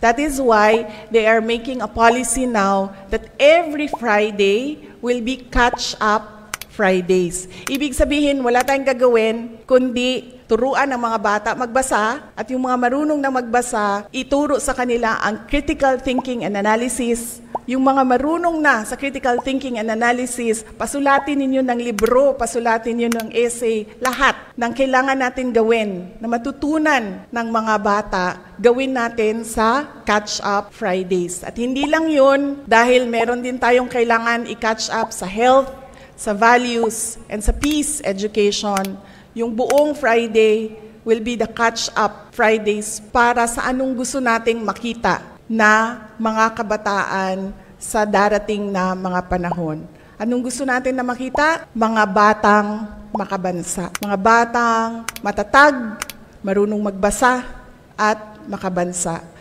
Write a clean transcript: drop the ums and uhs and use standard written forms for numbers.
That is why they are making a policy now that every Friday will be catch-up Fridays. Ibig sabihin, wala tayong gagawin kundi turuan ang mga bata magbasa at yung mga marunong na magbasa, ituro sa kanila ang critical thinking and analysis. Yung mga marunong na sa critical thinking and analysis, pasulatin ninyo ng libro, pasulatin ninyo ng essay, lahat ng kailangan natin gawin na matutunan ng mga bata, gawin natin sa Catch-Up Fridays. At hindi lang yun, dahil meron din tayong kailangan i-catch up sa health, sa values, and sa peace education. Yung buong Friday will be the Catch-Up Fridays para sa anong gusto nating makita na mga kabataan sa darating na mga panahon. Anong gusto natin na makita? Mga batang makabansa. Mga batang matatag, marunong magbasa, at makabansa.